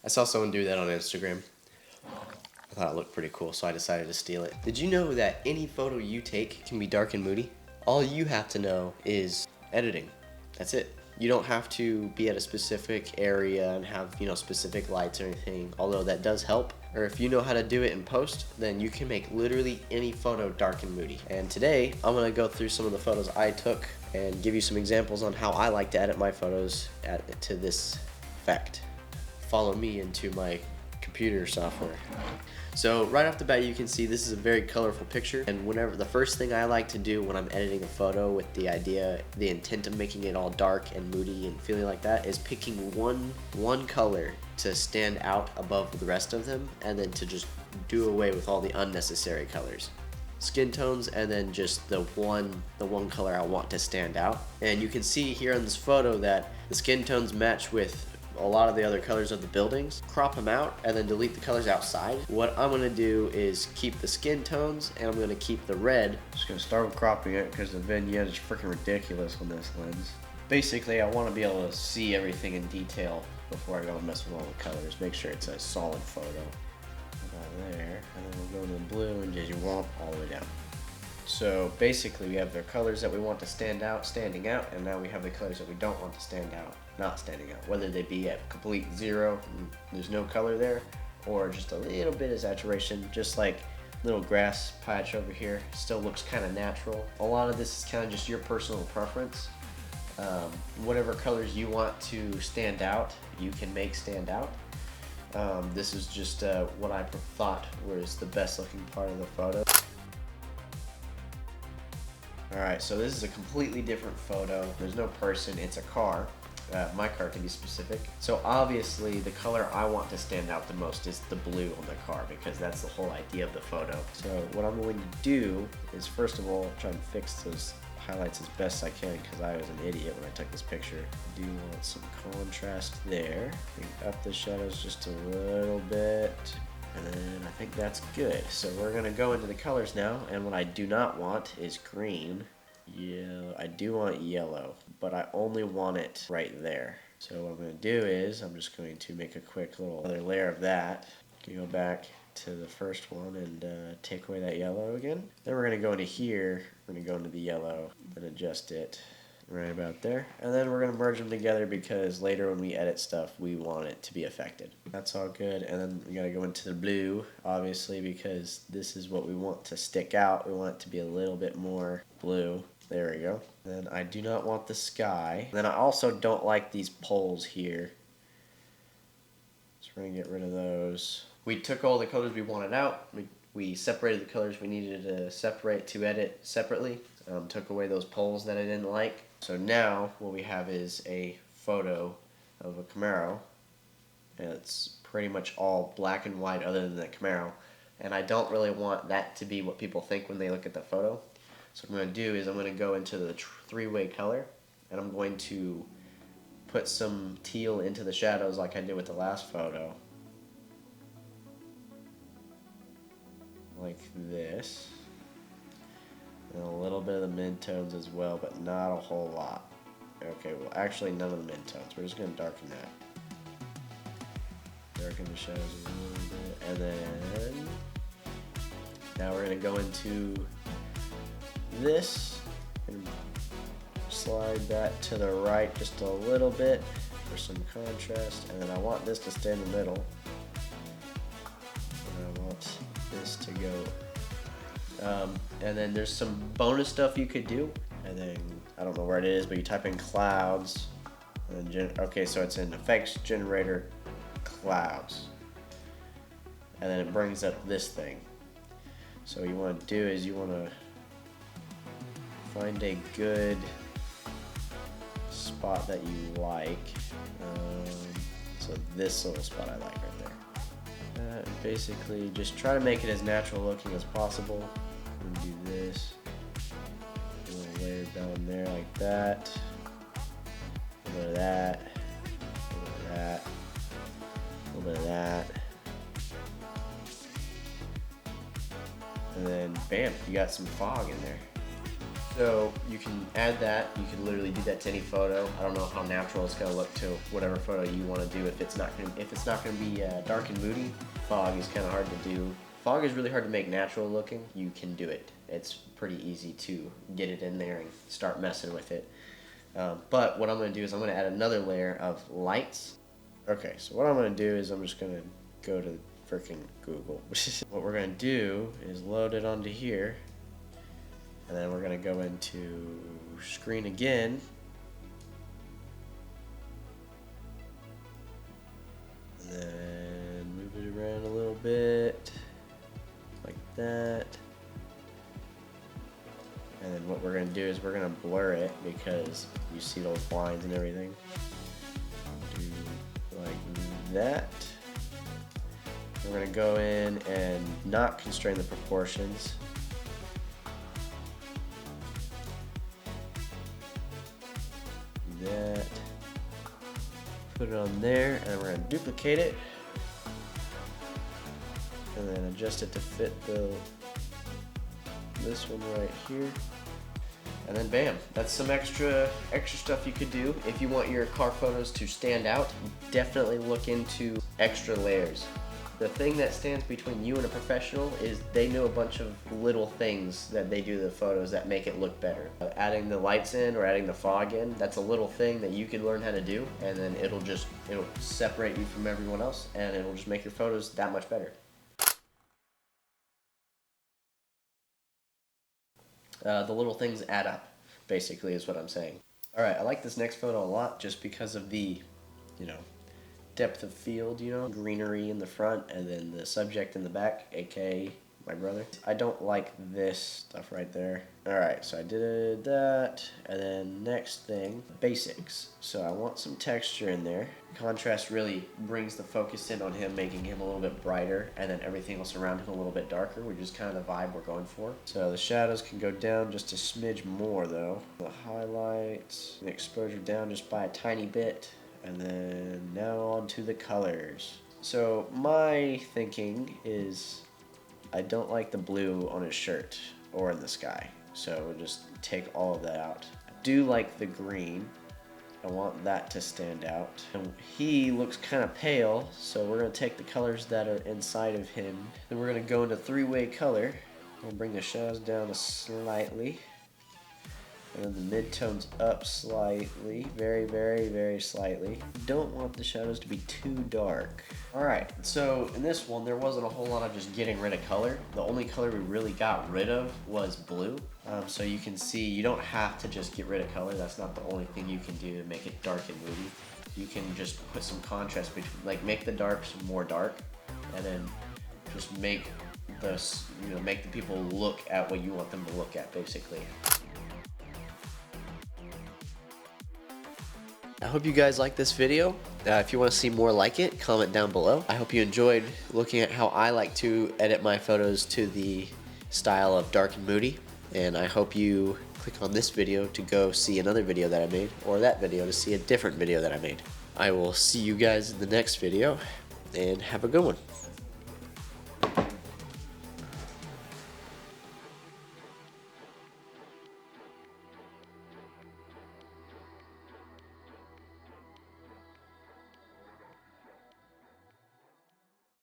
I saw someone do that on Instagram. I thought it looked pretty cool, so I decided to steal it. Did you know that any photo you take can be dark and moody? All you have to know is editing. That's it. You don't have to be at a specific area and have, specific lights or anything, although that does help. Or if you know how to do it in post, then you can make literally any photo dark and moody. And today, I'm gonna go through some of the photos I took and give you some examples on how I like to edit my photos to this effect. Follow me into my computer software. So right off the bat, you can see this is a very colorful picture, and the first thing I like to do when I'm editing a photo with the intent of making it all dark and moody and feeling like that, is picking one color to stand out above the rest of them, and then to just do away with all the unnecessary colors. Skin tones, and then just the one color I want to stand out. And you can see here in this photo that the skin tones match with a lot of the other colors of the buildings. Crop them out and then delete the colors outside. What I'm gonna do is keep the skin tones, and I'm gonna keep the red. Just gonna start with cropping it because the vignette is freaking ridiculous on this lens. Basically, I want to be able to see everything in detail before I go and mess with all the colors. Make sure it's a solid photo. About there, and then we'll go to the blue and just want all the way down. So basically, we have the colors that we want to standing out, and now we have the colors that we don't want to stand out, not standing out. Whether they be at complete zero, there's no color there, or just a little bit of saturation, just like little grass patch over here. Still looks kind of natural. A lot of this is kind of just your personal preference. Whatever colors you want to stand out, you can make stand out. This is just what I thought was the best looking part of the photo. Alright, so this is a completely different photo. There's no person, it's a car. My car, to be specific. So obviously the color I want to stand out the most is the blue on the car, because that's the whole idea of the photo. So what I'm going to do is, first of all, try and fix those highlights as best I can, because I was an idiot when I took this picture. I do want some contrast there. Bring up the shadows just a little bit. And then I think that's good. So we're gonna go into the colors now, and what I do not want is green. Yellow. I do want yellow, but I only want it right there. So what I'm gonna do is I'm just going to make a quick little other layer of that. Go back to the first one and take away that yellow again. Then we're gonna go into here. We're gonna go into the yellow, then adjust it right about there, and then we're gonna merge them together because later when we edit stuff, we want it to be affected. That's all good. And then we gotta go into the blue, obviously, because this is what we want to stick out. We want it to be a little bit more blue. There we go. Then I do not want the sky. Then I also don't like these poles here, so we're gonna get rid of those. We took all the colors we wanted out. We separated the colors we needed to separate to edit separately. Took away those poles that I didn't like. So now what we have is a photo of a Camaro, and it's pretty much all black and white other than the Camaro, and I don't really want that to be what people think when they look at the photo. So what I'm going to do is I'm going to go into the three-way color, and I'm going to put some teal into the shadows like I did with the last photo, like this. And a little bit of the mid-tones as well, but not a whole lot. Okay, well, actually none of the mid-tones. We're just going to darken that. Darken the shadows a little bit. And then now we're going to go into this and slide that to the right just a little bit for some contrast. And then I want this to stay in the middle. And I want this to go. And then there's some bonus stuff you could do. And then, I don't know where it is, but you type in clouds. And okay, so it's in effects generator clouds. And then it brings up this thing. So what you want to do is you want to find a good spot that you like. So this little spot I like right there. Basically, just try to make it as natural looking as possible. And do this. A little layer down there like that. A little bit of that. A little bit of that. A little bit of that. And then, bam, you got some fog in there. So you can add that. You can literally do that to any photo. I don't know how natural it's gonna look to whatever photo you want to do. If it's not gonna be dark and moody, fog is kind of hard to do. Fog is really hard to make natural looking. You can do it. It's pretty easy to get it in there and start messing with it. But what I'm gonna do is I'm gonna add another layer of lights. Okay, so what I'm gonna do is I'm just gonna go to freaking Google. What we're gonna do is load it onto here. And then we're going to go into screen again. And then move it around a little bit. Like that. And then what we're going to do is we're going to blur it because you see those lines and everything. Do like that. We're going to go in and not constrain the proportions. That, put it on there, and we're going to duplicate it and then adjust it to fit this one right here, and then bam, that's some extra stuff you could do. If you want your car photos to stand out, definitely look into extra layers. The thing that stands between you and a professional is they know a bunch of little things that they do to the photos that make it look better. Adding the lights in or adding the fog in, that's a little thing that you could learn how to do, and then it'll separate you from everyone else, and it'll just make your photos that much better. The little things add up, basically, is what I'm saying. Alright, I like this next photo a lot just because of the, depth of field, greenery in the front and then the subject in the back, aka my brother. I don't like this stuff right there. Alright, so I did that, and then next thing, basics. So I want some texture in there. Contrast really brings the focus in on him, making him a little bit brighter, and then everything else around him a little bit darker, which is kind of the vibe we're going for. So the shadows can go down just a smidge more though. The highlights, the exposure down just by a tiny bit. And then now on to the colors. So my thinking is I don't like the blue on his shirt or in the sky. So we'll just take all of that out. I do like the green. I want that to stand out. And he looks kind of pale, so we're going to take the colors that are inside of him. Then we're going to go into three-way color. We'll bring the shadows down slightly. And then the midtones up slightly, very, very, very slightly. Don't want the shadows to be too dark. Alright, so in this one, there wasn't a whole lot of just getting rid of color. The only color we really got rid of was blue. So you can see you don't have to just get rid of color. That's not the only thing you can do to make it dark and moody. You can just put some contrast between, like make the darks more dark, and then just make make the people look at what you want them to look at, basically. I hope you guys like this video. If you want to see more like it, comment down below. I hope you enjoyed looking at how I like to edit my photos to the style of dark and moody. And I hope you click on this video to go see another video that I made, or that video to see a different video that I made. I will see you guys in the next video, and have a good one.